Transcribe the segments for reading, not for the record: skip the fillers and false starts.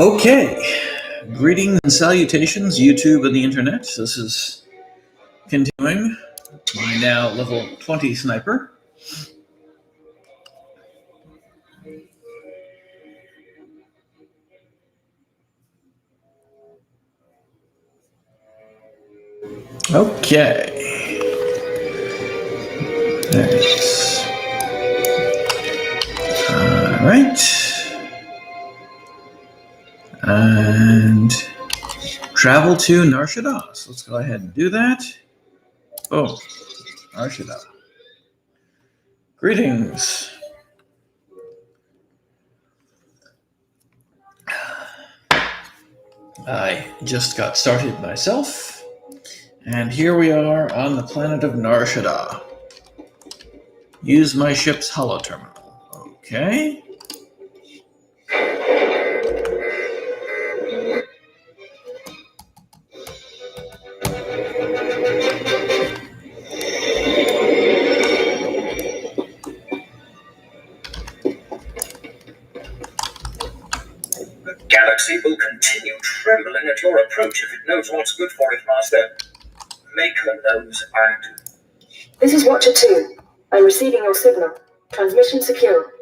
Okay, greetings and salutations, YouTube and the internet. This is continuing my now level 20 sniper. Okay. Nice. All right. And travel to Nar Shaddaa. So let's go ahead and do that. Boom. Nar Shaddaa. Greetings. I just got started myself, and here we are on the planet of Nar Shaddaa. Use my ship's holo terminal. Okay. The galaxy will continue trembling at your approach if it knows what's good for it, Master. Make her nose I do. This is Watcher 2. I'm receiving your signal. Transmission secure.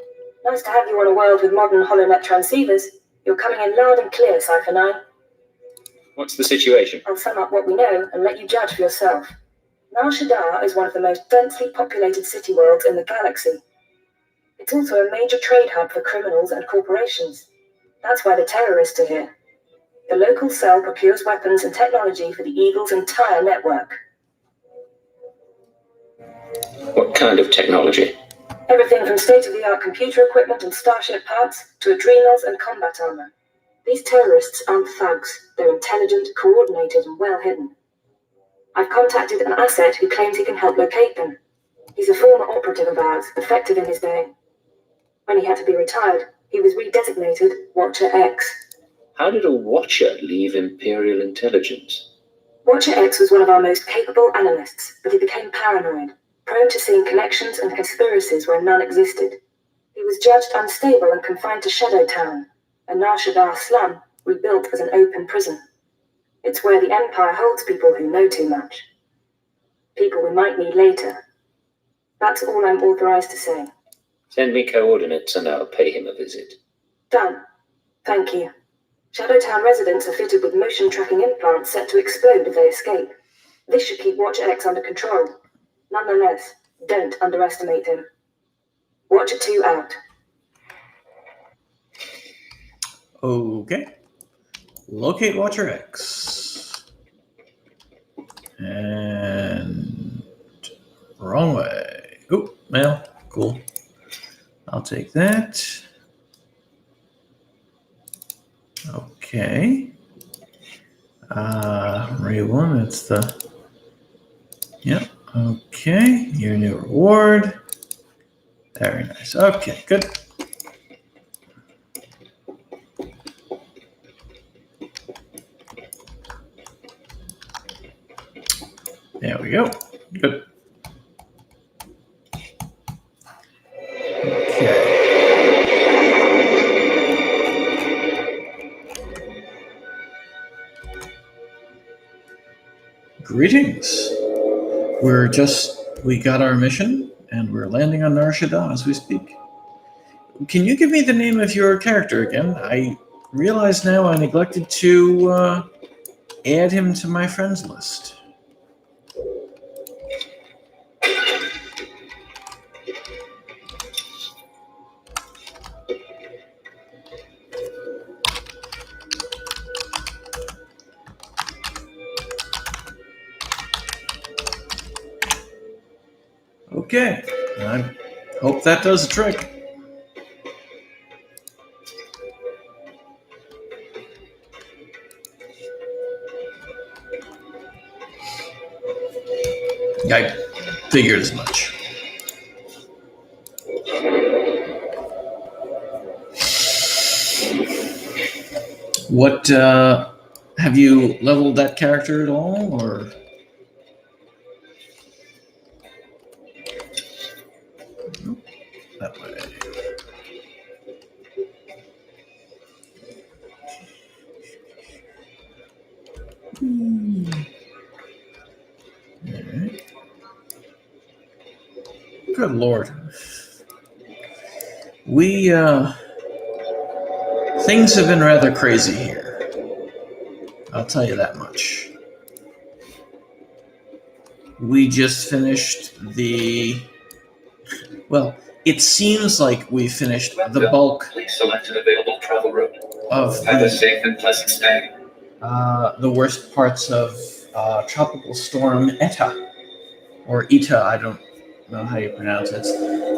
Nice to have you on a world with modern HoloNet transceivers. You're coming in loud and clear, Cypher 9. What's the situation? I'll sum up what we know and let you judge for yourself. Nar Shaddaa is one of the most densely populated city worlds in the galaxy. It's also a major trade hub for criminals and corporations. That's why the terrorists are here. The local cell procures weapons and technology for the Eagle's entire network. What kind of technology? Everything from state-of-the-art computer equipment and starship parts to adrenals and combat armor. These terrorists aren't thugs. They're intelligent, coordinated, and well hidden. I've contacted an asset who claims he can help locate them. He's a former operative of ours, effective in his day. When he had to be retired, he was redesignated Watcher X. How did a Watcher leave Imperial intelligence? Watcher X was one of our most capable analysts, but he became paranoid, prone to seeing connections and conspiracies where none existed. He was judged unstable and confined to Shadow Town, a Nar Shaddaa slum rebuilt as an open prison. It's where the Empire holds people who know too much. People we might need later. That's all I'm authorized to say. Send me coordinates and I'll pay him a visit. Done. Thank you. Shadowtown residents are fitted with motion tracking implants set to explode if they escape. This should keep Watcher X under control. Nonetheless, don't underestimate him. Watcher 2 out. Okay. Locate Watcher X. And wrong way. Oh, mail. Cool. I'll take that. Okay. Ray 1, it's the... Yep. Okay. Your new reward. Very nice. Okay, good. There we go. Good. Okay. Greetings. We got our mission, and we're landing on Nar Shaddaa as we speak. Can you give me the name of your character again? I realize now I neglected to add him to my friends list. Okay, I hope that does the trick. I figured as much. What, have you leveled that character at all, or? That way. Alright. Good Lord. Things have been rather crazy here. I'll tell you that much. We just finished it seems like we finished the bulk Please select an available travel route. of Have a safe and pleasant stay. the worst parts of Tropical Storm Eta, or Eta, I don't know how you pronounce it.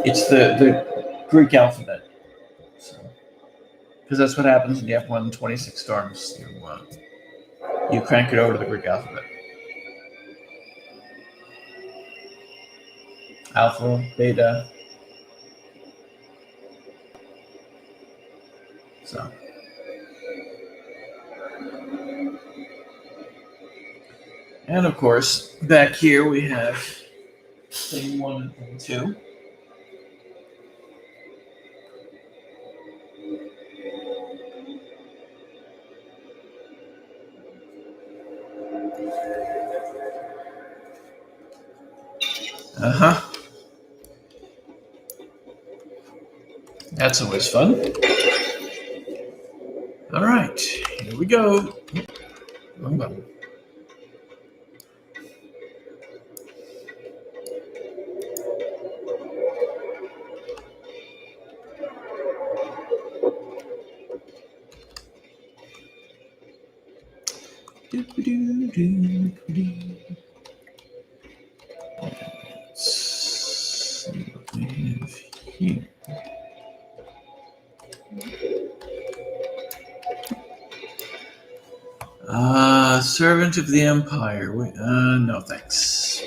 It's the Greek alphabet. Because that's what happens when you have 126 storms. You crank it over to the Greek alphabet. Alpha, beta. So. And of course, back here we have thing 1 and thing 2. Uh-huh. That's always fun. All right, here we go. Wrong button. Let's see what we have here. Servant of the Empire. No thanks.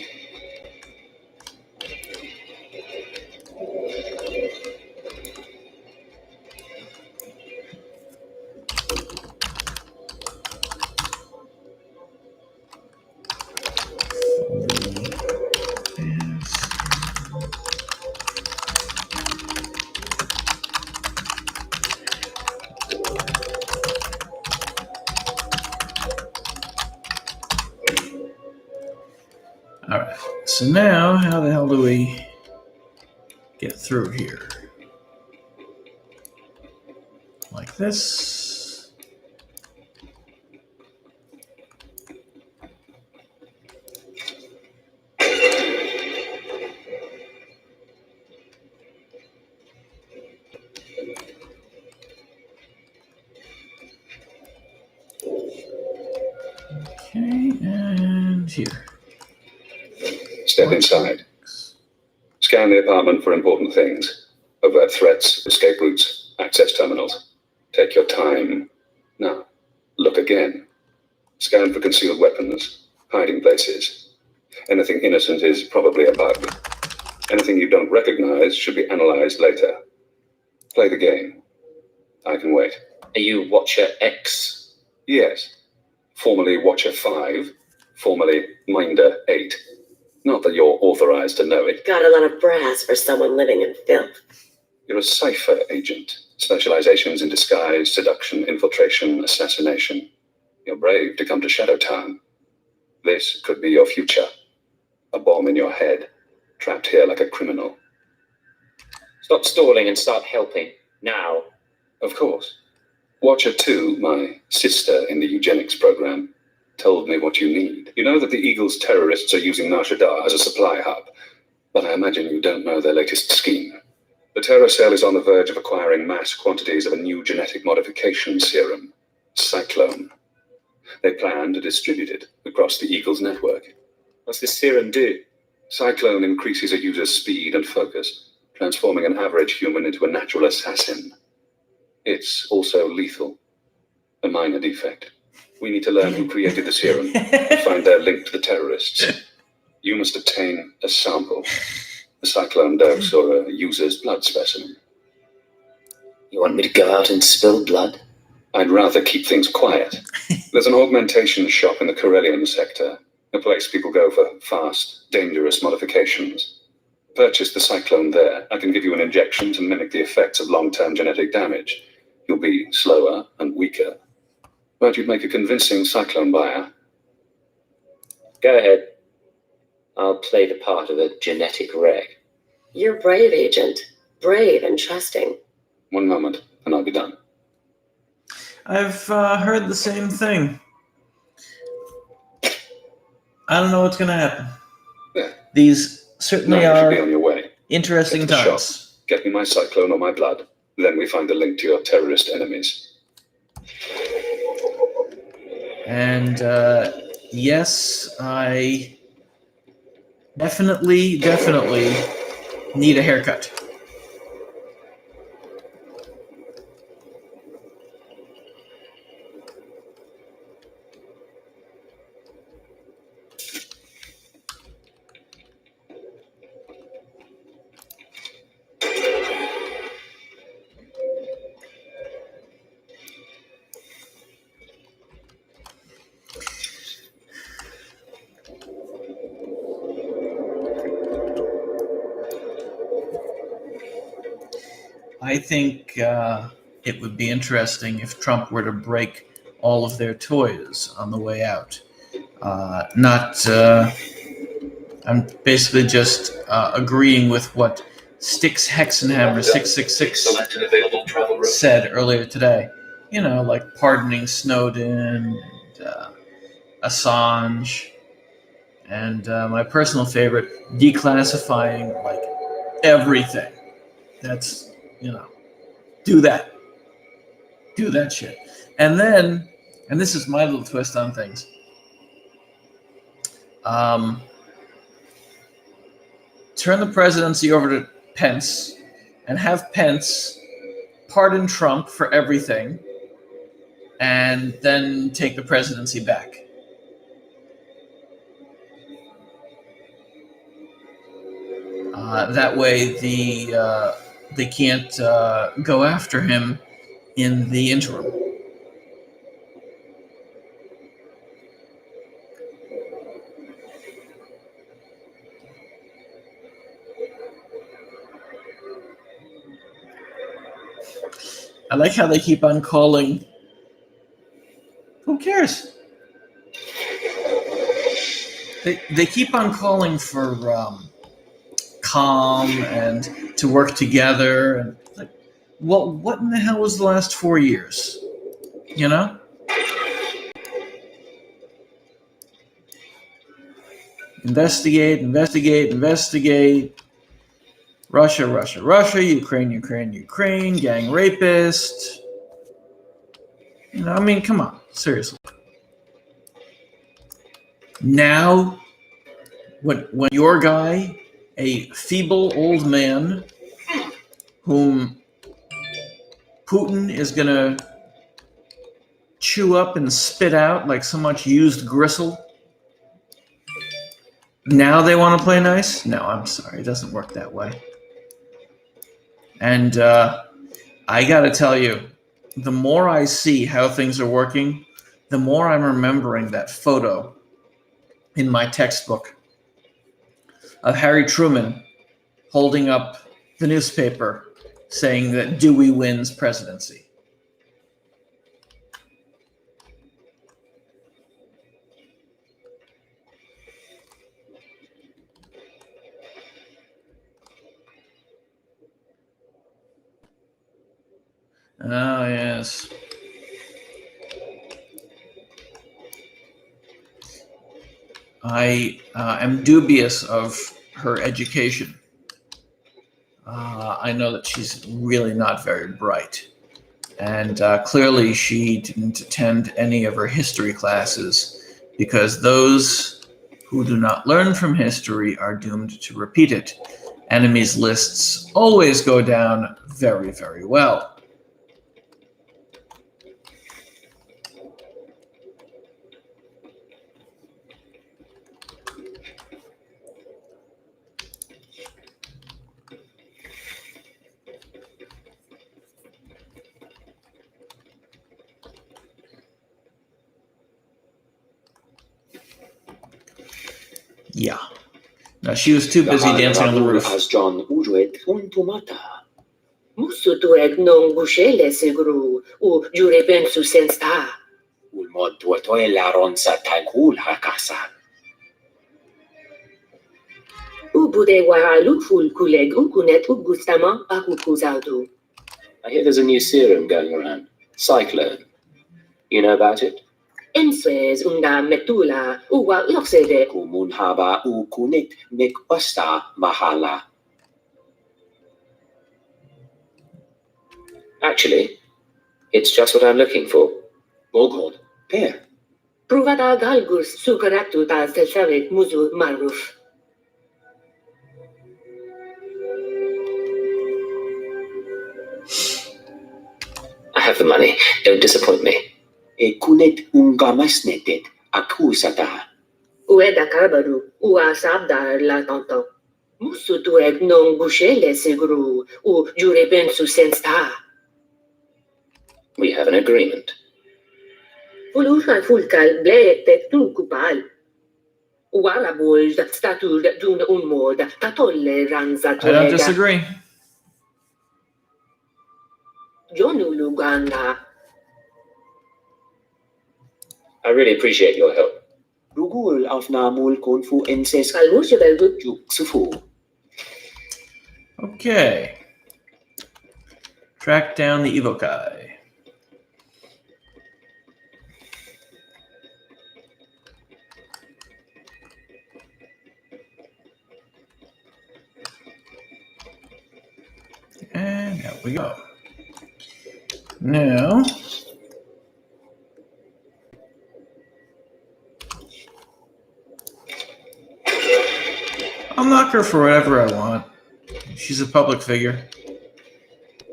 All right, so now how the hell do we get through here? Like this. Okay, and here. Step inside. Scan the apartment for important things. Overt threats, escape routes, access terminals. Take your time. Now, look again. Scan for concealed weapons, hiding places. Anything innocent is probably a bug. Anything you don't recognize should be analyzed later. Play the game. I can wait. Are you Watcher X? Yes. Formerly Watcher 5, formerly Minder 8. Not that you're authorized to know it. Got a lot of brass for someone living in filth. You're a cipher agent. Specializations in disguise, seduction, infiltration, assassination. You're brave to come to Shadow Town. This could be your future. A bomb in your head, trapped here like a criminal. Stop stalling and start helping. Now. Of course. Watcher 2, my sister in the eugenics program, told me what you need. You know that the Eagles terrorists are using Nar Shaddaa as a supply hub, but I imagine you don't know their latest scheme. The terror cell is on the verge of acquiring mass quantities of a new genetic modification serum, Cyclone. They plan to distribute it across the Eagles network. What's this serum do? Cyclone increases a user's speed and focus, transforming an average human into a natural assassin. It's also lethal, a minor defect. We need to learn who created the serum and find their link to the terrorists. You must obtain a sample, a cyclone dose or a user's blood specimen. You want me to go out and spill blood? I'd rather keep things quiet. There's an augmentation shop in the Corellian sector, a place people go for fast, dangerous modifications. Purchase the cyclone there. I can give you an injection to mimic the effects of long-term genetic damage. You'll be slower and weaker, but you'd make a convincing cyclone buyer. Go ahead. I'll play the part of a genetic wreck. You're brave, Agent. Brave and trusting. One moment, and I'll be done. I've heard the same thing. I don't know what's going to happen. Yeah. These certainly Now you should be are on your way. interesting Get to the shop. times. Get me my cyclone or my blood. Then we find the link to your terrorist enemies. And yes, I definitely need a haircut. I think it would be interesting if Trump were to break all of their toys on the way out. I'm basically just agreeing with what Styx Hexenhammer 666 Select an available travel route. said earlier today. You know, like pardoning Snowden and Assange, and my personal favorite, declassifying like everything. That's, you know, do that shit. And then, and this is my little twist on things, turn the presidency over to Pence and have Pence pardon Trump for everything and then take the presidency back. That way they can't go after him in the interim. I like how they keep on calling. Who cares? They keep on calling for calm and to work together, and like, well, what in the hell was the last 4 years? You know? Investigate. Russia, Ukraine, gang rapist. You know, I mean, come on, seriously. Now, when your guy, a feeble old man, whom Putin is gonna chew up and spit out like so much used gristle, now they want to play nice? No, I'm sorry, it doesn't work that way. And I gotta tell you, the more I see how things are working, the more I'm remembering that photo in my textbook of Harry Truman holding up the newspaper saying that Dewey wins presidency. Oh, yes. I am dubious of her education. I know that she's really not very bright. And clearly she didn't attend any of her history classes, because those who do not learn from history are doomed to repeat it. Enemies lists always go down very, very well. Yeah. No, she was too busy dancing on the roof. As John Ujuet Untumata. Musutueg non gushele segru u jure pensu sensta. Ulmod duatoe la ronsa tagul hakasa. bude waralu ful kuleg kunet gustama akukuzadu. I hear there's a new serum going around. Cyclone. You know about it? Enfes unda metula uwa yoksede. Kumunhaba kunit mikwasta mahala. Actually, it's just what I'm looking for. Oh God. Here. Pruvada galgus sukaratu ta zelsavet muzu maruf. I have the money. Don't disappoint me. Kunet ungamasnetet akusata. Ueda karbaru ua sabdar la tonto. Musu tueg non gushele seguru u jure pensu sensta. We have an agreement. Fulufal fulkal ble tektul kupal. Wara bold statur dun un mod ta tolleranza I don't tolega. disagree. Jonu luganda. I really appreciate your help. Rugul auf namul konfu enses Kalmushe belgut. sufu. Okay. Track down the Evokai. And there we go. Now, I'll knock her for whatever I want. She's a public figure.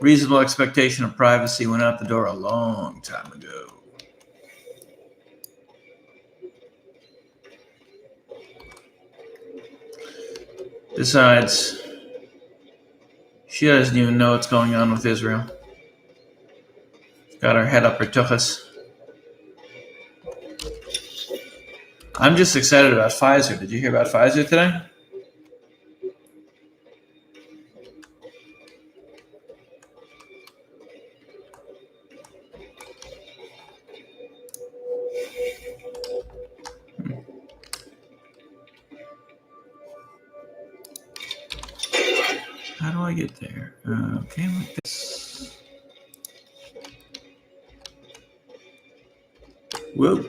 Reasonable expectation of privacy went out the door a long time ago. Besides, she doesn't even know what's going on with Israel. Got her head up her tuchus. I'm just excited about Pfizer. Did you hear about Pfizer today? How do I get there? Okay, like this. Whoa.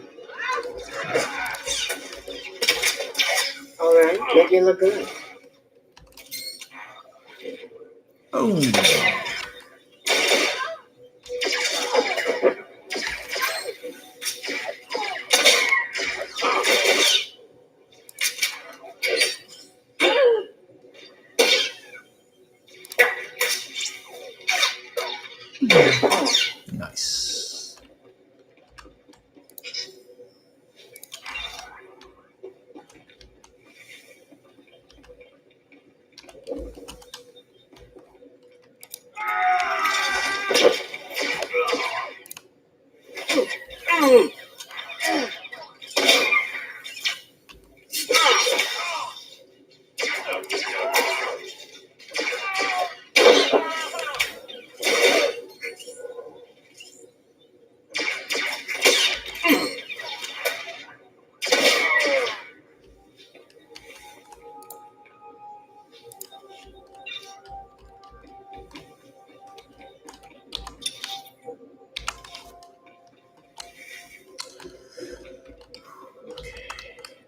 All right, make you look good. Oh. Nice.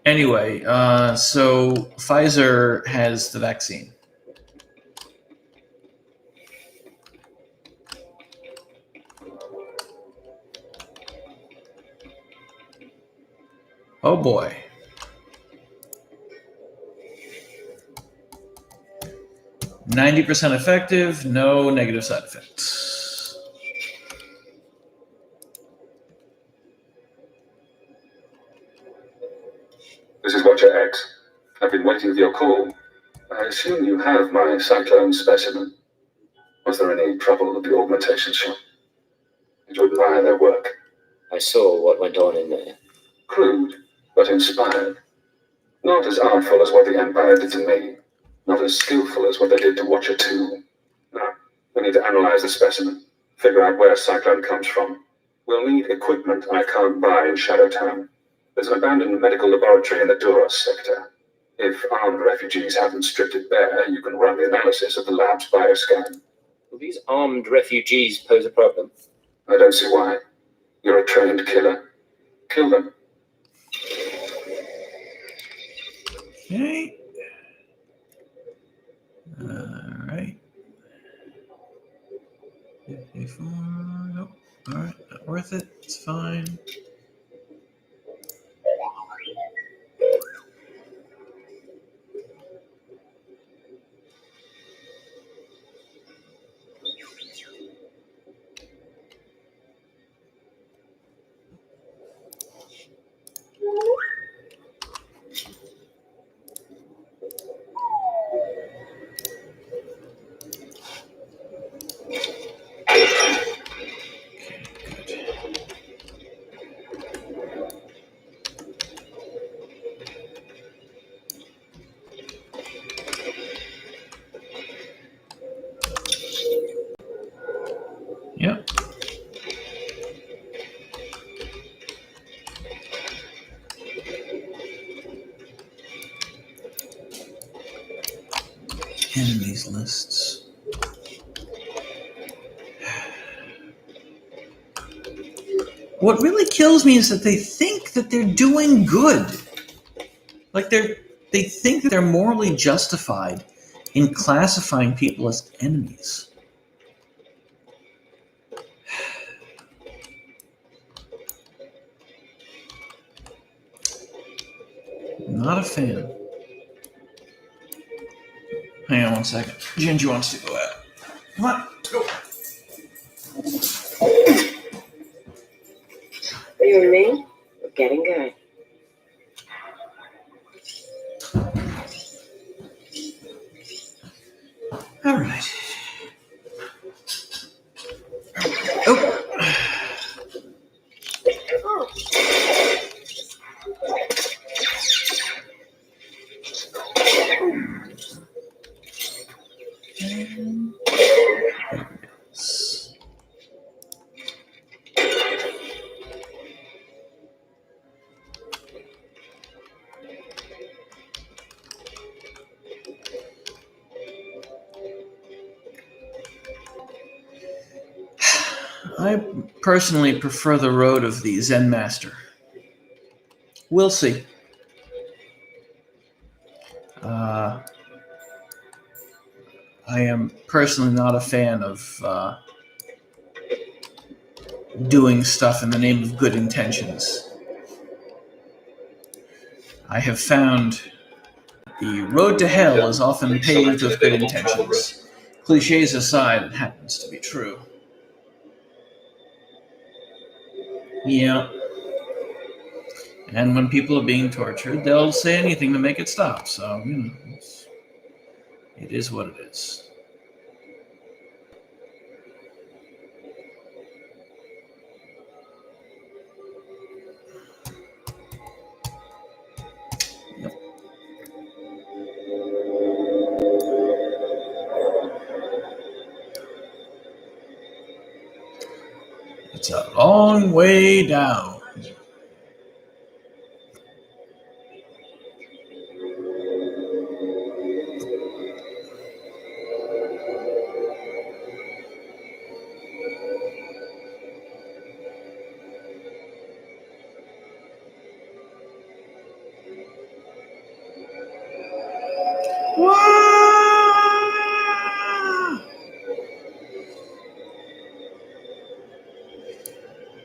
Anyway, so Pfizer has the vaccine. Oh boy. %90 effective, no negative side effects. This is Watcher X. I've been waiting for your call. I assume you have my cyclone specimen. Was there any trouble at the augmentation shop? You would admire their work. I saw what went on in there. Crude, but inspired. Not as artful as what the Empire did to me. Not as skillful as what they did to Watcher 2. Now, we need to analyze the specimen. Figure out where Cyclone comes from. We'll need equipment I can't buy in Shadow Town. There's an abandoned medical laboratory in the Duros sector. If armed refugees haven't stripped it bare, you can run the analysis of the lab's bioscan. Will these armed refugees pose a problem? I don't see why. You're a trained killer. Kill them. Okay. Alright. 54. Nope. Alright, not worth it. It's fine. Yep. Enemies lists. What really kills me is that they think that they're doing good. Like they think that they're morally justified in classifying people as enemies. Not a fan. Hang on one second. Ginger wants to go out. Come on, let's go. You and me? We're getting good. All right. Oh. I personally prefer the road of the Zen Master. We'll see. I am personally not a fan of doing stuff in the name of good intentions. I have found the road to hell is often paved with good intentions. Cliches aside, it happens to be true. Yeah. And when people are being tortured, they'll say anything to make it stop. So, it is what it is. Yep. It's a long way down.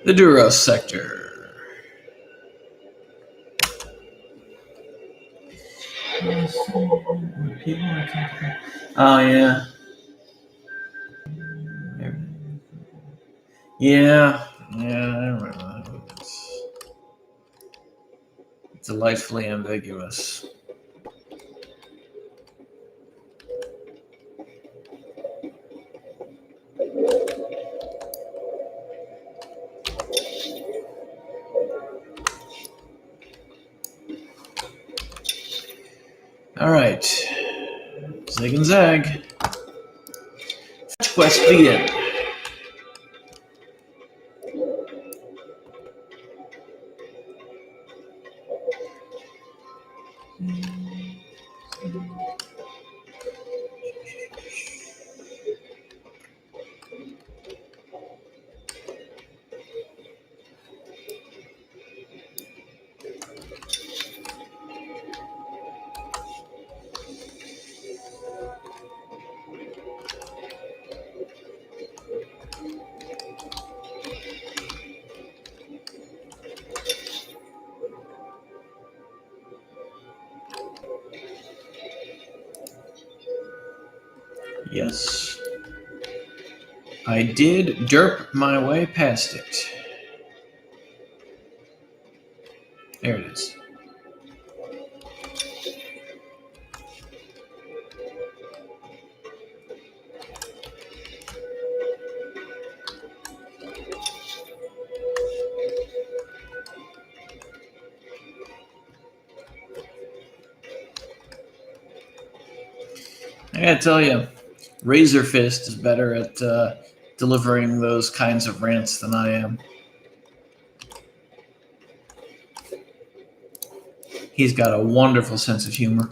The Duros sector. Oh, yeah. Yeah, I remember that. It's delightfully ambiguous. All right. Zig and zag. Fetch quest begin. Yes. I did derp my way past it. There it is. I gotta tell you, Razor Fist is better at delivering those kinds of rants than I am. He's got a wonderful sense of humor.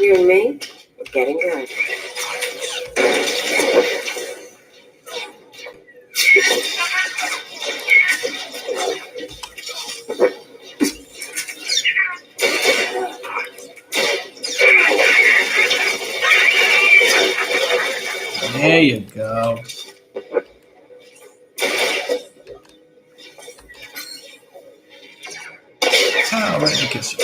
You and me? We're getting good. There you go. Oh, right in the kisser.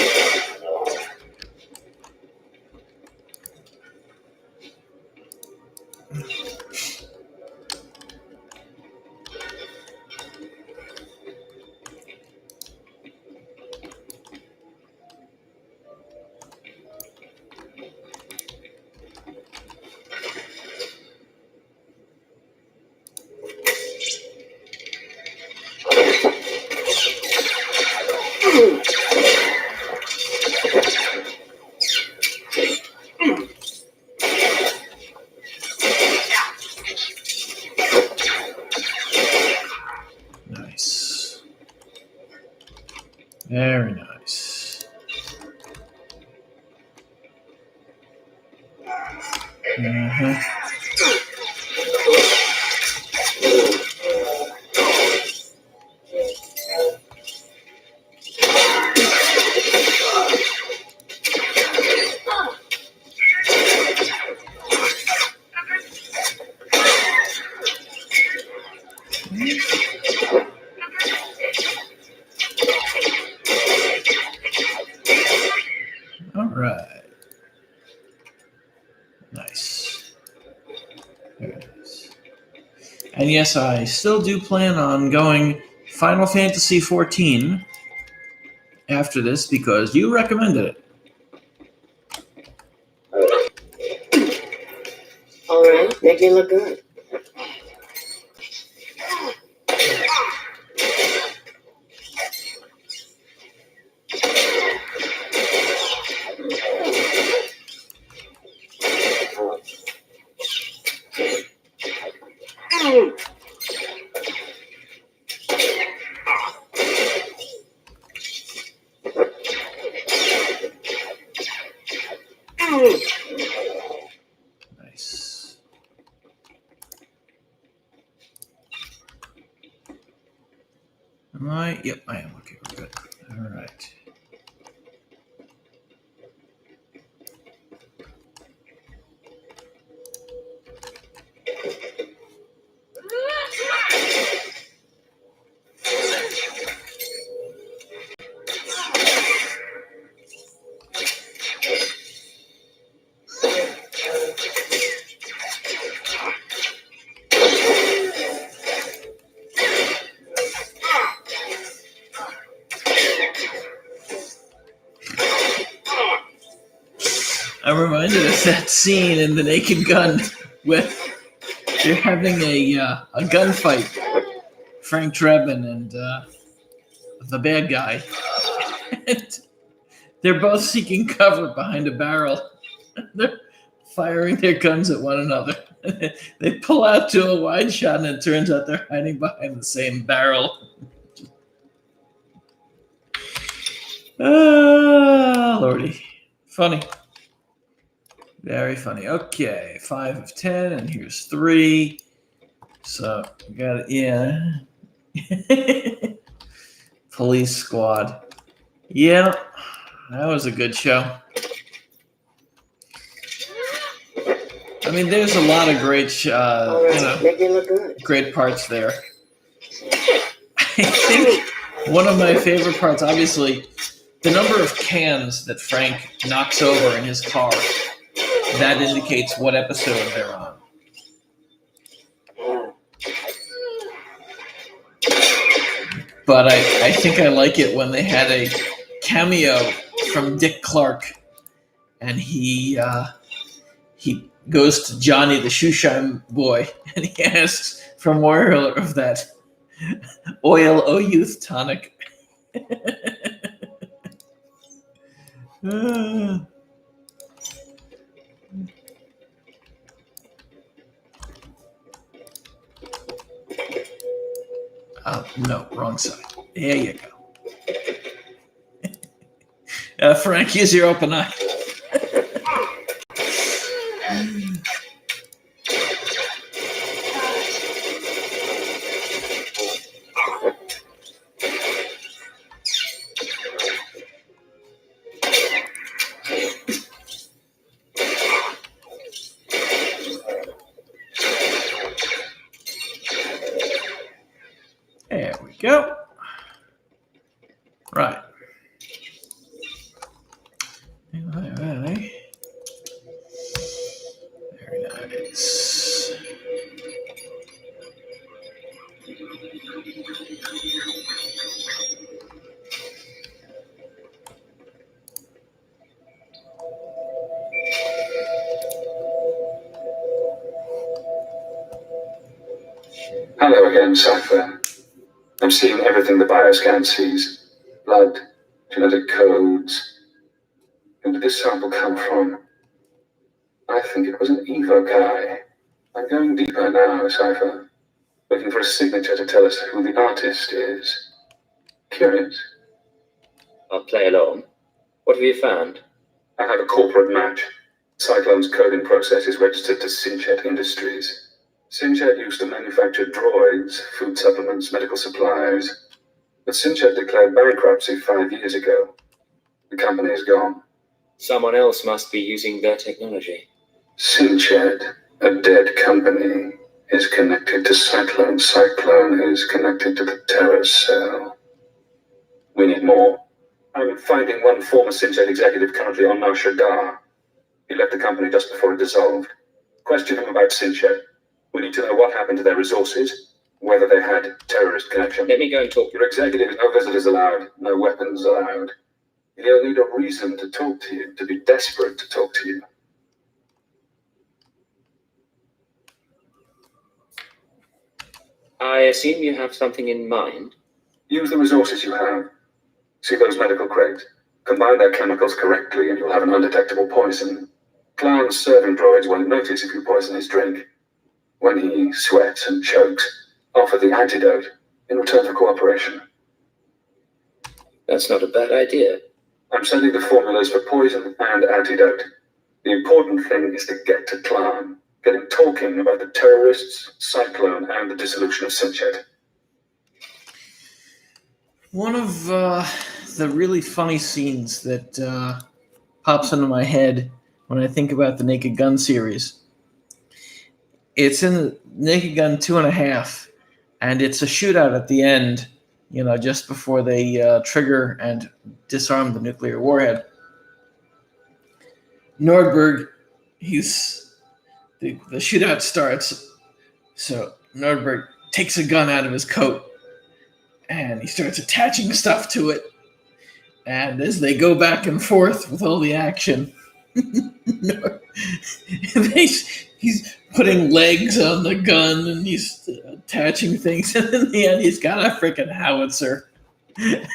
Nice. Very nice. Uh-huh. All right. Nice. Very nice. And yes, I still do plan on going Final Fantasy XIV after this because you recommended it. All right, make me look good. Nice. Am I? Yep, I am. Okay, we're good. All right. All reminded of that scene in The Naked Gun with they're having a gunfight, Frank Drebin and the bad guy. And they're both seeking cover behind a barrel. They're firing their guns at one another. They pull out to a wide shot, and it turns out they're hiding behind the same barrel. Lordy. Funny. Very funny. Okay, 5 of 10, and here's 3. So, we got it. Yeah. Police Squad. Yeah, that was a good show. I mean, there's a lot of great, Make it look good. great parts there. I think one of my favorite parts, obviously, the number of cans that Frank knocks over in his car. That indicates what episode they're on. But I think I like it when they had a cameo from Dick Clark, and he goes to Johnny the Shoeshine boy, and he asks for more of that oil o youth tonic. Oh, no, wrong side. There you go. Frank, use your open eye. There we go. Right. Very nice. Hello again, Cypher. I'm seeing everything the bioscan sees. Blood, genetic codes. Where did this sample come from? I think it was an Evo guy. I'm going deeper now, Cypher. Looking for a signature to tell us who the artist is. Curious? I'll play along. What have you found? I have a corporate match. Cyclone's coding process is registered to Synchet Industries. Synchet used to manufacture droids, food supplements, medical supplies. But Synchet declared bankruptcy 5 years ago. The company is gone. Someone else must be using their technology. Synchet, a dead company, is connected to Cyclone. Cyclone is connected to the terror cell. We need more. I'm finding one former Synchet executive currently on Nar Shaddaa. He left the company just before it dissolved. Question him about Synchet. We need to know what happened to their resources, whether they had terrorist connection. Let me go and talk. Your executive, no visitors allowed, no weapons allowed. He'll need a reason to talk to you, to be desperate to talk to you. I assume you have something in mind. Use the resources you have. See those medical crates? Combine their chemicals correctly and you'll have an undetectable poison. Clown's serving droids won't notice if you poison his drink. When he sweats and chokes, offer the antidote in return for cooperation. That's not a bad idea. I'm sending the formulas for poison and antidote. The important thing is to get to Clown. Get him talking about the terrorists, Cyclone, and the dissolution of Synchet. One of the really funny scenes that pops into my head when I think about the Naked Gun series. It's in the Naked Gun 2.5, and it's a shootout at the end, just before they trigger and disarm the nuclear warhead. Nordberg, the shootout starts, so Nordberg takes a gun out of his coat, and he starts attaching stuff to it. And as they go back and forth with all the action, He's putting legs on the gun and he's attaching things, and in the end, he's got a freaking howitzer.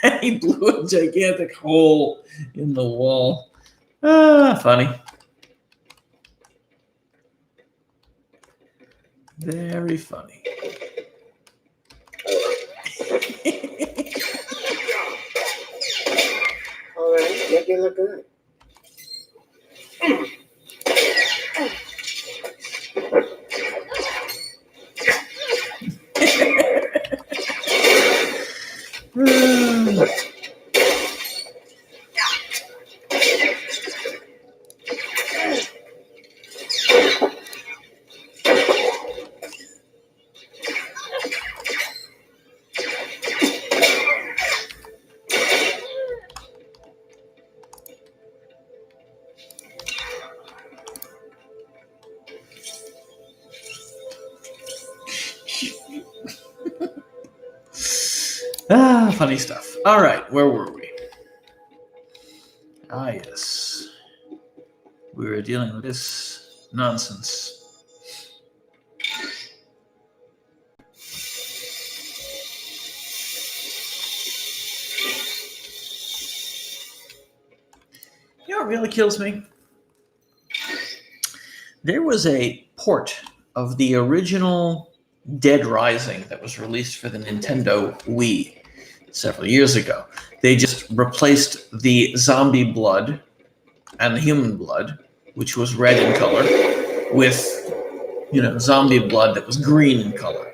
And he blew a gigantic hole in the wall. Funny. Very funny. All right, yep, you look good. Funny stuff. All right, where were we? Yes. We were dealing with this nonsense. You know what really kills me? There was a port of the original Dead Rising that was released for the Nintendo Wii several years ago. They just replaced the zombie blood and the human blood, which was red in color, with, zombie blood that was green in color.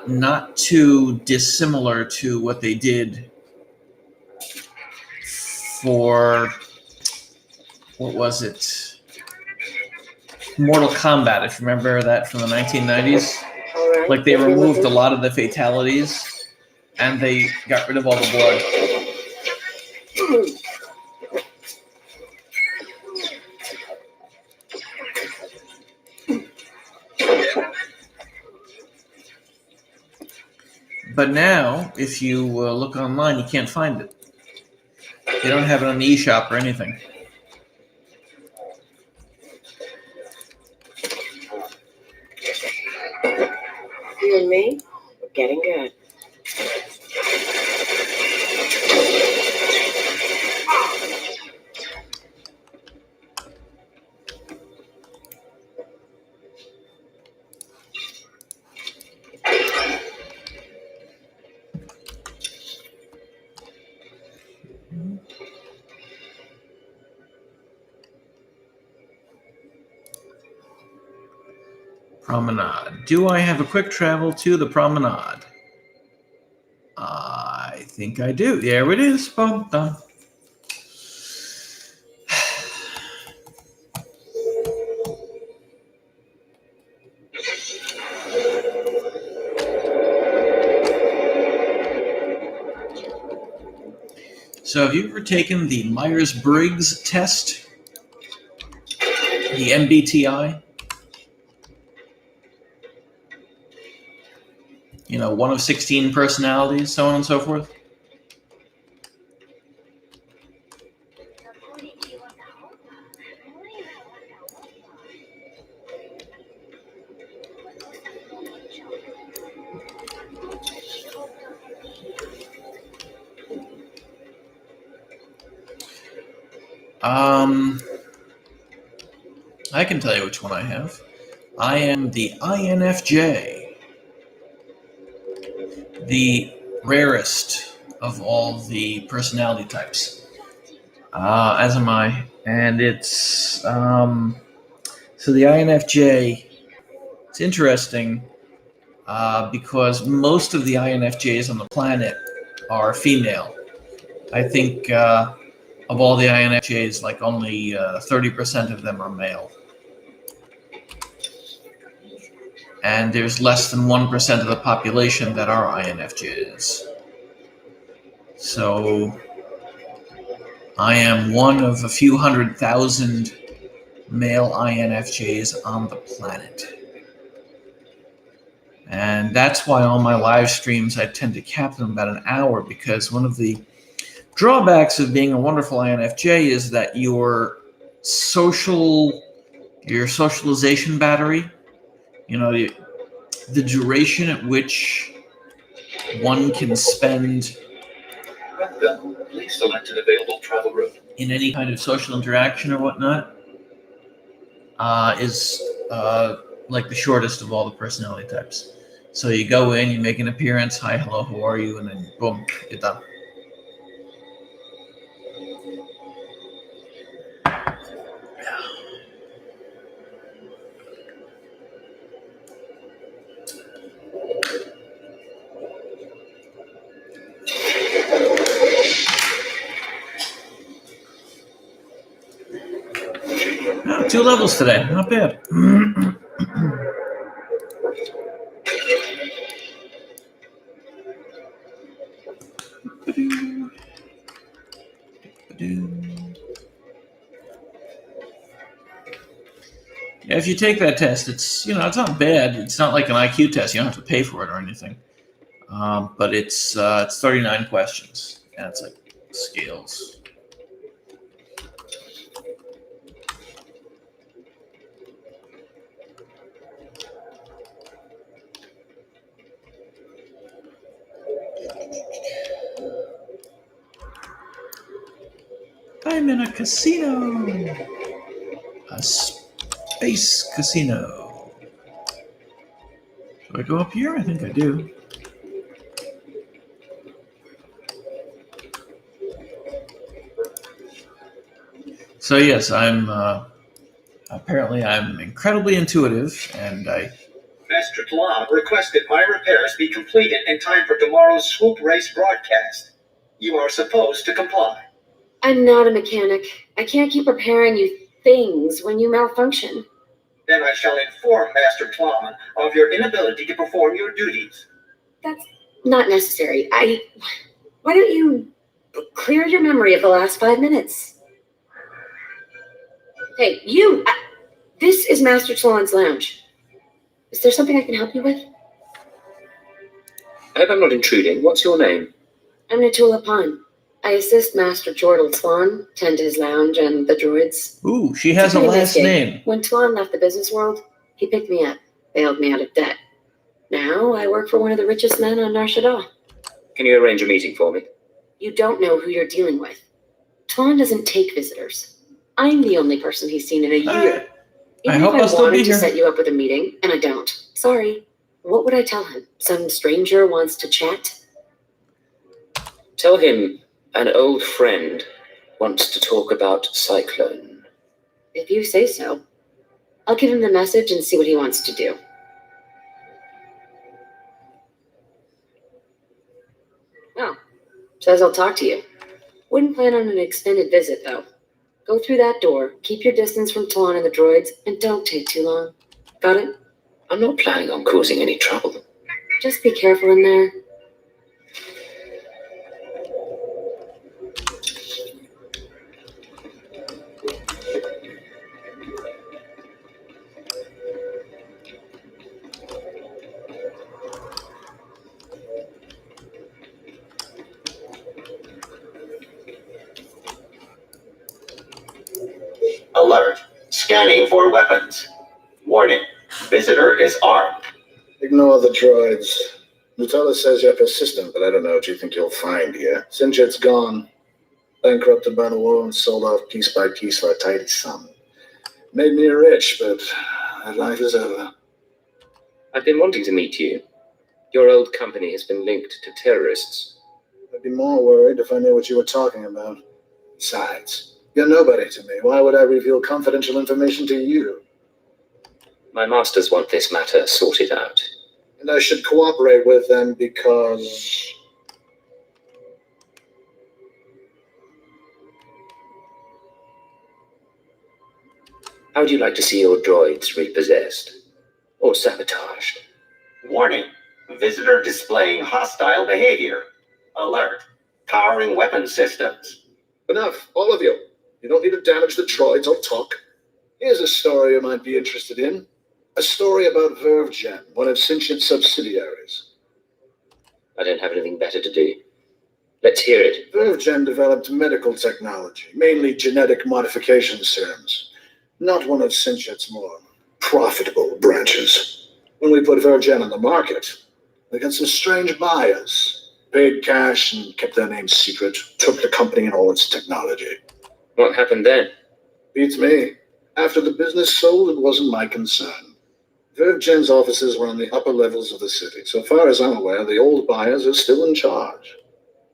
Not too dissimilar to what they did for, what was it? Mortal Kombat, if you remember that from the 1990s. All right. Like they removed a lot of the fatalities and they got rid of all the blood. But now, if you look online, you can't find it. They don't have it on the eShop or anything. You and me, we're getting good. Promenade. Do I have a quick travel to the promenade? I think I do. There it is. Boom, done. So have you ever taken the Myers-Briggs test? The MBTI? 1 of 16 personalities, so on and so forth? I can tell you which one I have. I am the INFJ, the rarest of all the personality types, as am I. And it's, so the INFJ, it's interesting because most of the INFJs on the planet are female. I think of all the INFJs, like only 30% of them are male. And there's less than 1% of the population that are INFJs. So I am one of a few 100,000 male INFJs on the planet. And that's why on my live streams I tend to cap them about an hour, because one of the drawbacks of being a wonderful INFJ is that your socialization battery, the duration at which one can spend Please select an available travel route. in any kind of social interaction or whatnot is like the shortest of all the personality types. So you go in, you make an appearance, hi, hello, how are you, and then boom, you're done. Oh, 2 levels today, not bad. Yeah, if you take that test, it's not bad. It's not like an IQ test. You don't have to pay for it or anything. But it's 39 questions, and it's like scales. I'm in a casino. A space casino. Do I go up here? I think I do. So yes, I'm incredibly intuitive, and Master Tlan requested my repairs be completed in time for tomorrow's swoop race broadcast. You are supposed to comply. I'm not a mechanic. I can't keep repairing you things when you malfunction. Then I shall inform Master Tlan of your inability to perform your duties. That's not necessary. Why don't you clear your memory of the last 5 minutes? Hey, you! This is Master Tlan's lounge. Is there something I can help you with? I hope I'm not intruding. What's your name? I'm Natula Pan. I assist Master Jordal Tlan, tend to his lounge and the droids. ooh, she has a last name. When Tlan left the business world, he picked me up, bailed me out of debt. Now I work for one of the richest men on Nar Shaddaa. Can you arrange a meeting for me? You don't know who you're dealing with. Tlan doesn't take visitors. I'm the only person he's seen in a year. I hope I'll still be wanted to here. set you up with a meeting, and I don't. Sorry. What would I tell him? Some stranger wants to chat? Tell him an old friend wants to talk about Cyclone. If you say so. I'll give him the message and see what he wants to do. Oh, says I'll talk to you. Wouldn't plan on an extended visit, though. Go through that door, keep your distance from Tlan and the droids, and don't take too long. Got it? I'm not planning on causing any trouble. Just be careful in there. Alert. Scanning for weapons. Warning. Visitor is armed. Ignore the droids. Nutella says you're persistent, but I don't know what you think you'll find here. Sinjit's gone. Bankrupted by the war and sold off piece by piece for a tidy sum. Made me rich, but that life is over. I've been wanting to meet you. Your old company has been linked to terrorists. I'd be more worried if I knew what you were talking about. Besides, you're nobody to me. Why would I reveal confidential information to you? My masters want this matter sorted out. And I should cooperate with them because... How would you like to see your droids repossessed? Or sabotaged? Warning. Visitor displaying hostile behavior. Alert. Powering weapon systems. Enough, all of you. You don't need to damage the droids or talk. Here's a story you might be interested in. A story about VerveGen, one of Sinchit's subsidiaries. I don't have anything better to do. Let's hear it. VerveGen developed medical technology, mainly genetic modification serums, not one of Synthet's more profitable branches. When we put VerveGen on the market, we got some strange buyers, paid cash and kept their names secret, took the company and all its technology. What happened then? Beats me. After the business sold, it wasn't my concern. VerveGen's offices were on the upper levels of the city. So far as I'm aware, the old buyers are still in charge.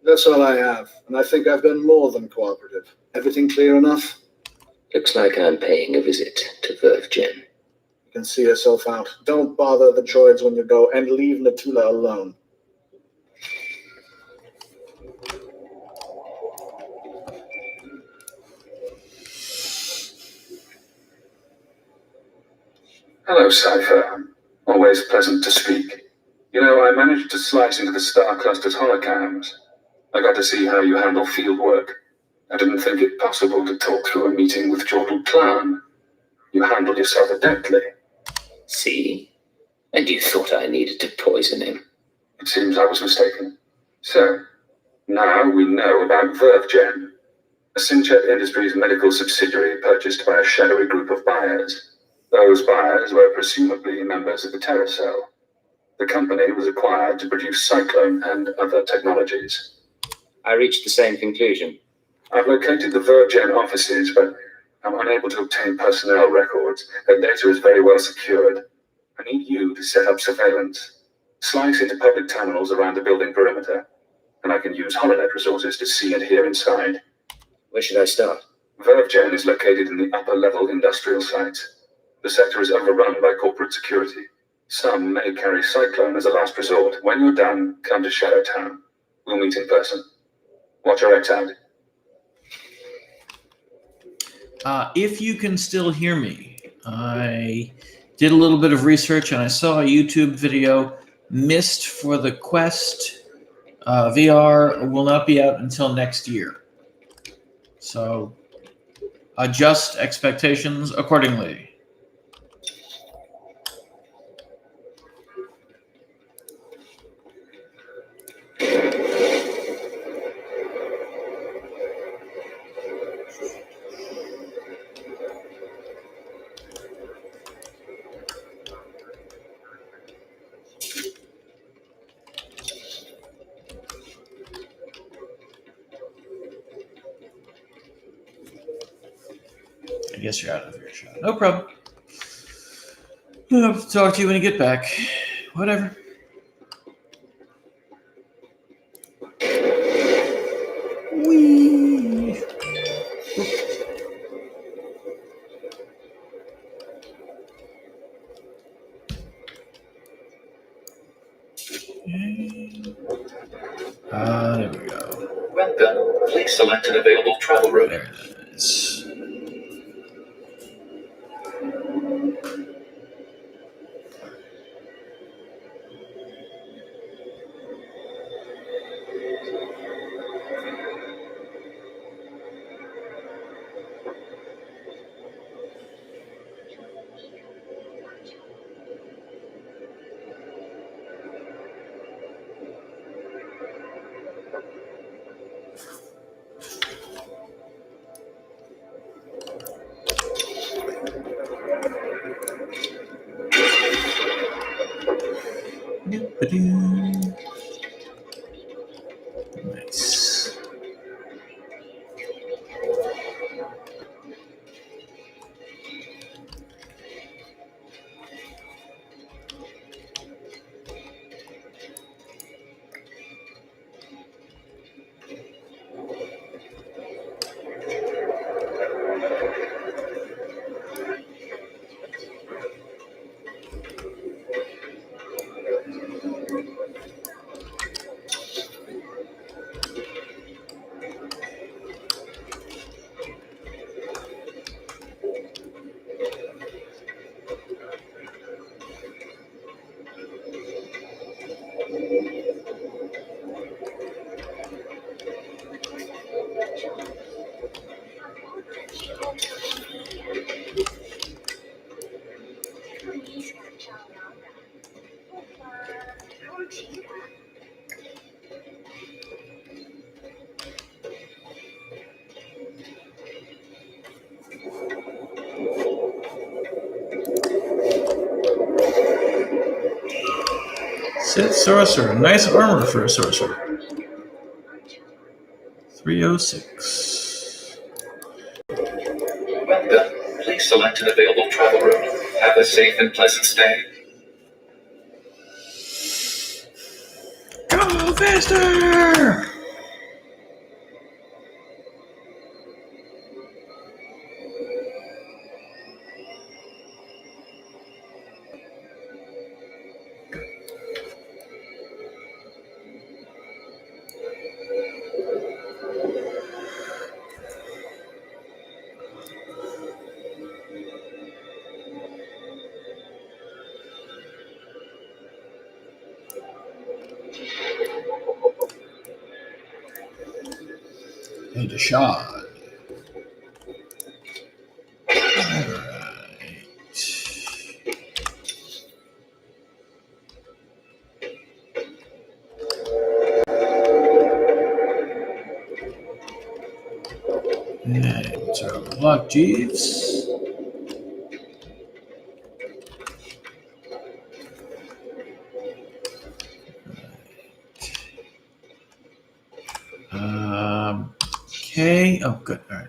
That's all I have, and I think I've been more than cooperative. Everything clear enough? Looks like I'm paying a visit to VerveGen. You can see yourself out. Don't bother the droids when you go, and leave Natula alone. Hello, Cypher. Always pleasant to speak. You know, I managed to slice into the Star Cluster's holocams. I got to see how you handle field work. I didn't think it possible to talk through a meeting with Jordan Plan. You handled yourself adeptly. See? And you thought I needed to poison him. It seems I was mistaken. So, now we know about VerveGen, a Synthet Industries medical subsidiary purchased by a shadowy group of buyers. Those buyers were presumably members of the Terra Cell. The company was acquired to produce Cyclone and other technologies. I reached the same conclusion. I've located the VerveGen offices, but I'm unable to obtain personnel records. Their data is very well secured. I need you to set up surveillance. Slice into public terminals around the building perimeter, and I can use holonet resources to see and hear inside. Where should I start? VerveGen is located in the upper-level industrial sites. The sector is overrun by corporate security. Some may carry Cyclone as a last resort. When you're done, come to Shadow Town. We'll meet in person. Watch your X out. If you can still hear me, I did a little bit of research and I saw a YouTube video. Mist for the Quest VR will not be out until next year. So adjust expectations accordingly. I guess you're out of earshot. No problem. I'll talk to you when you get back. Whatever. Whee! There we go. Welcome. Please select an available travel route. There it is. Nice. Sith Sorcerer. Nice armor for a sorcerer. 306. Welcome. Please select an available travel room. Have a safe and pleasant stay. Go faster! And a shot. Alright. And so Block Jeeves. Okay. Oh, good. All right.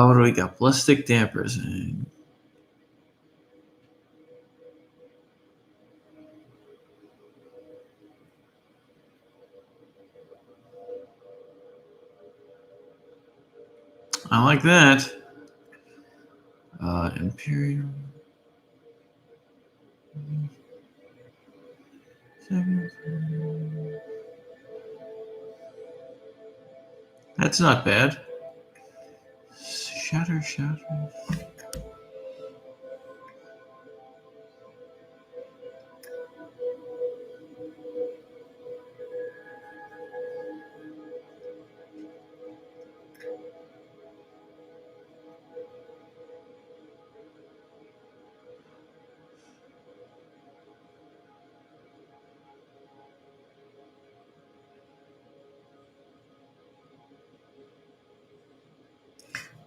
What do we got? Ballistic dampers. I like that. Imperial. That's not bad. Shatter.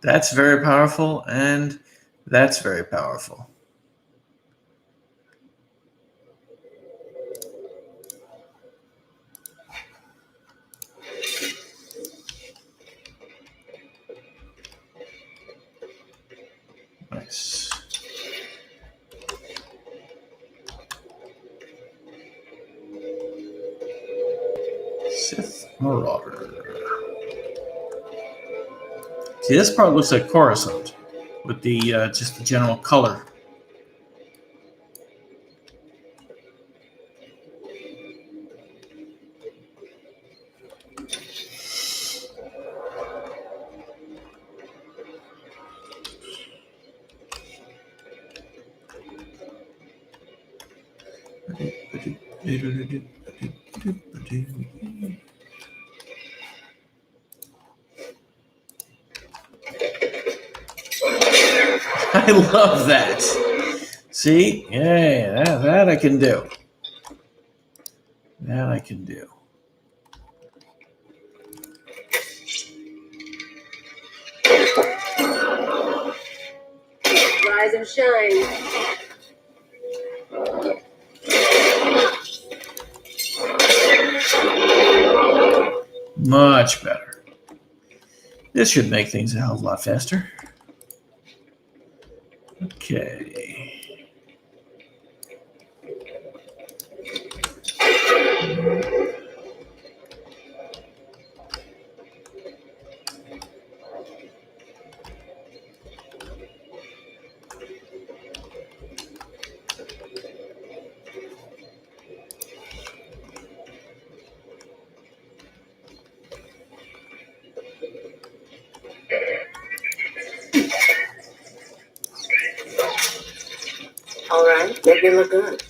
That's very powerful, and that's very powerful. Nice. Sith Marauder. See, this part looks like Coruscant with the just the general color. I love that. See? Yeah, that I can do. That I can do. Rise and shine. Much better. This should make things a hell of a lot faster. Okay. All right, make it look good.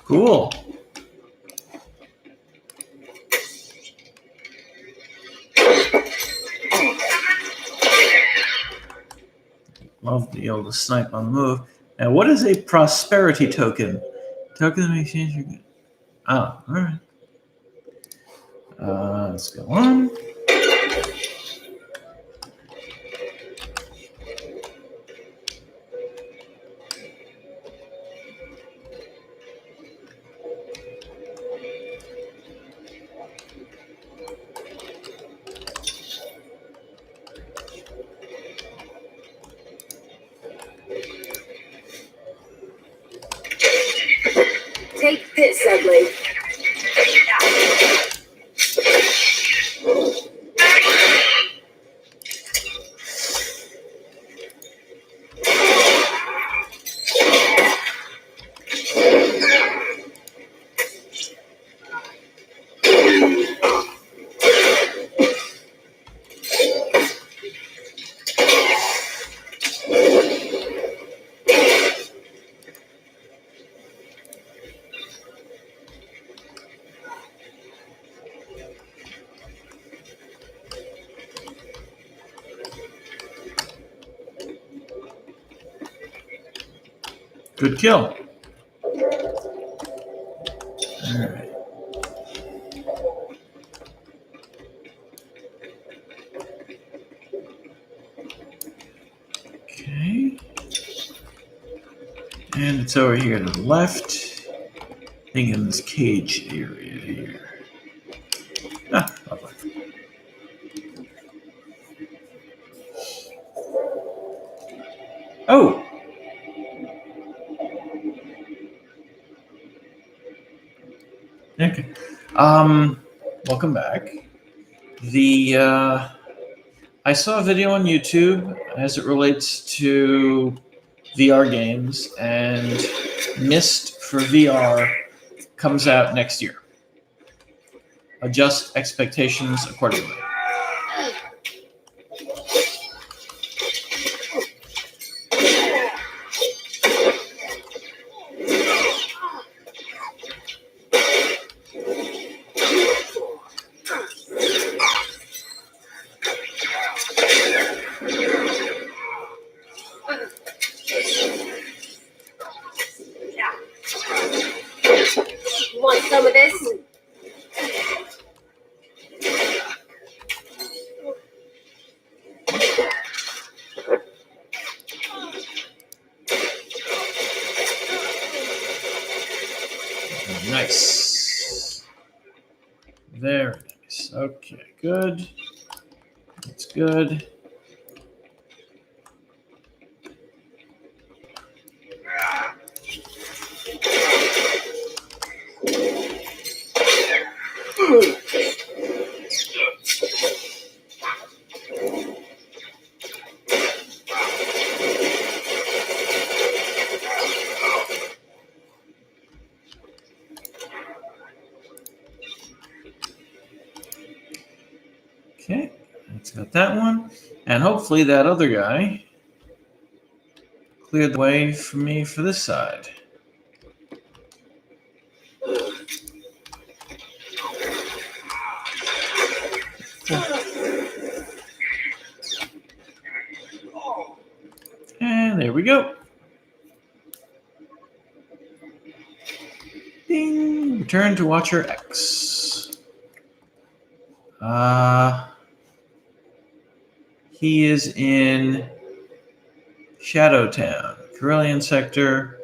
Cool. Love to be able to snipe on the move. Now, what is a prosperity token? Token that makes change your... Oh, all right. Let's go on. Take this, ugly. Good kill. All right. Okay. And it's over here to the left. I think in this cage area here. Ah, lovely. Oh! Okay. Welcome back. I saw a video on YouTube as it relates to VR games, and Myst for VR comes out next year. Adjust expectations accordingly. Want some of this? Nice. Very nice. Okay, good. That's good. Okay, that's got that one. And hopefully that other guy cleared the way for me for this side. And there we go. Ding! Return to Watcher X. He is in Shadowtown, Carillion Sector.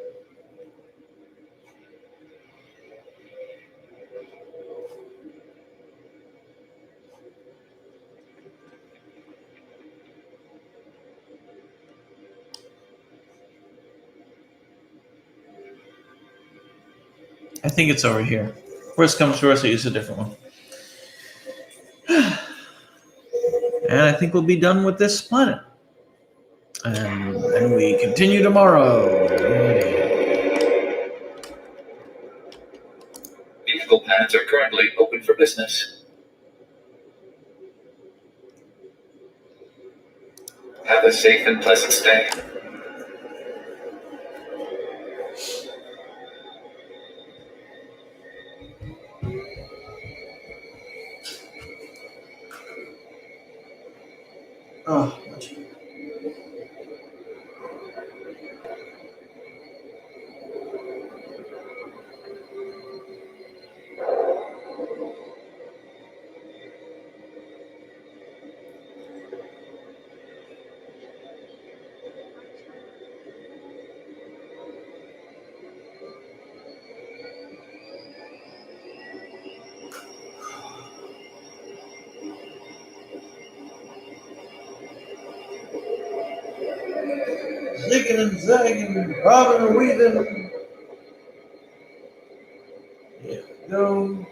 I think it's over here. Worst comes to worst, I use a different one. And I think we'll be done with this planet. And we continue tomorrow. Vehicle paths are currently open for business. Have a safe and pleasant stay. Oh, zigging and zagging, bobbing and weaving. Here we go.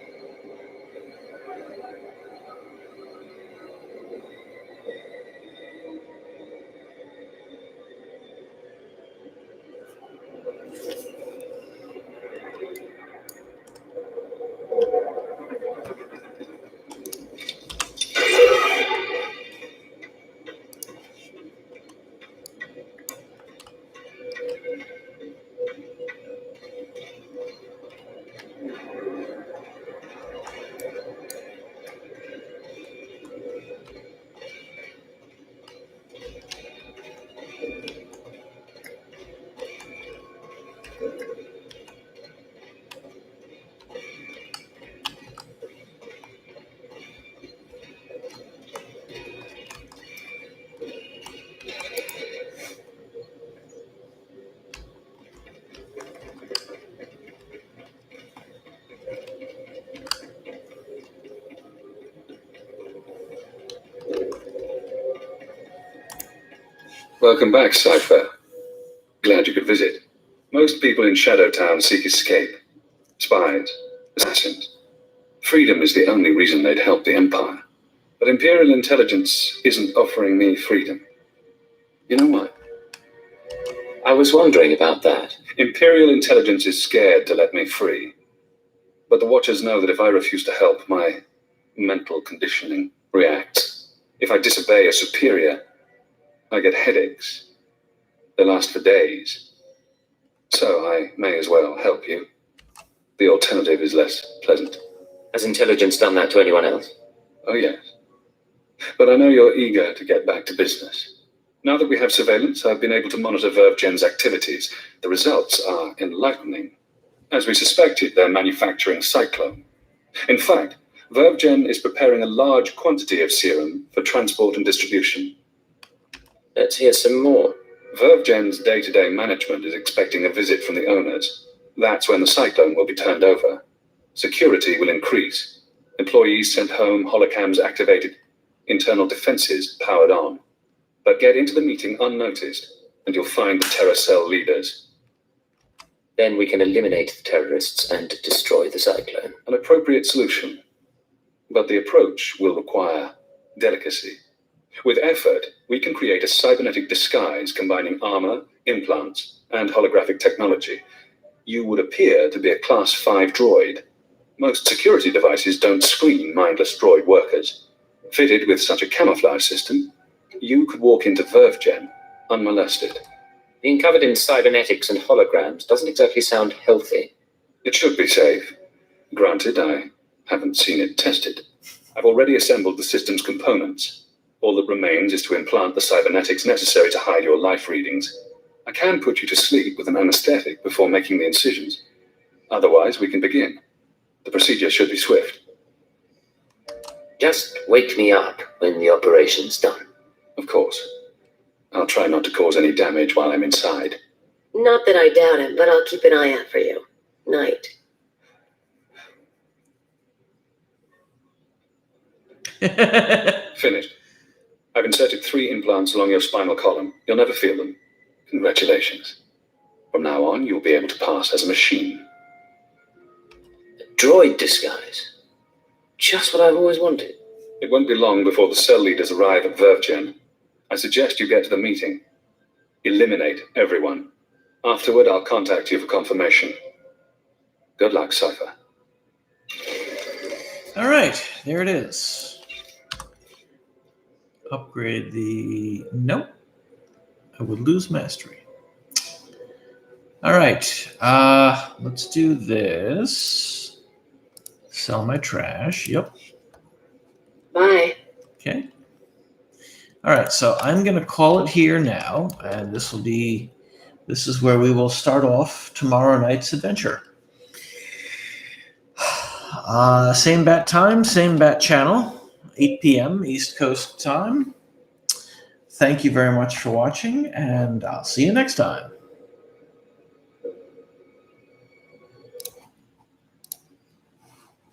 Welcome back, Cypher. Glad you could visit. Most people in Shadowtown seek escape. Spies, assassins. Freedom is the only reason they'd help the Empire. But Imperial intelligence isn't offering me freedom. You know why? I was wondering about that. Imperial intelligence is scared to let me free. But the Watchers know that if I refuse to help, my mental conditioning reacts. If I disobey a superior, I get headaches. They last for days. So I may as well help you. The alternative is less pleasant. Has intelligence done that to anyone else? Oh, yes. But I know you're eager to get back to business. Now that we have surveillance, I've been able to monitor VerveGen's activities. The results are enlightening. As we suspected, they're manufacturing Cyclone. In fact, VerveGen is preparing a large quantity of serum for transport and distribution. Let's hear some more. VerveGen's day-to-day management is expecting a visit from the owners. That's when the Cyclone will be turned over. Security will increase. Employees sent home, holocams activated, internal defenses powered on. But get into the meeting unnoticed, and you'll find the Terror Cell leaders. Then we can eliminate the terrorists and destroy the Cyclone. An appropriate solution. But the approach will require delicacy. With effort, we can create a cybernetic disguise combining armor, implants, and holographic technology. You would appear to be a Class 5 droid. Most security devices don't screen mindless droid workers. Fitted with such a camouflage system, you could walk into VerveGen unmolested. Being covered in cybernetics and holograms doesn't exactly sound healthy. It should be safe. Granted, I haven't seen it tested. I've already assembled the system's components. All that remains is to implant the cybernetics necessary to hide your life readings. I can put you to sleep with an anesthetic before making the incisions. Otherwise, we can begin. The procedure should be swift. Just wake me up when the operation's done. Of course. I'll try not to cause any damage while I'm inside. Not that I doubt it, but I'll keep an eye out for you. Night. Finished. I've inserted 3 implants along your spinal column. You'll never feel them. Congratulations. From now on, you'll be able to pass as a machine. A droid disguise. Just what I've always wanted. It won't be long before the cell leaders arrive at VerveGen. I suggest you get to the meeting. Eliminate everyone. Afterward, I'll contact you for confirmation. Good luck, Cypher. All right, there it is. Upgrade the... Nope. I would lose mastery. All right, let's do this. Sell my trash. Yep. Bye. Okay. All right, so I'm going to call it here now, and this is where we will start off tomorrow night's adventure. Same bat time, same bat channel, 8 p.m. East Coast time. Thank you very much for watching, and I'll see you next time.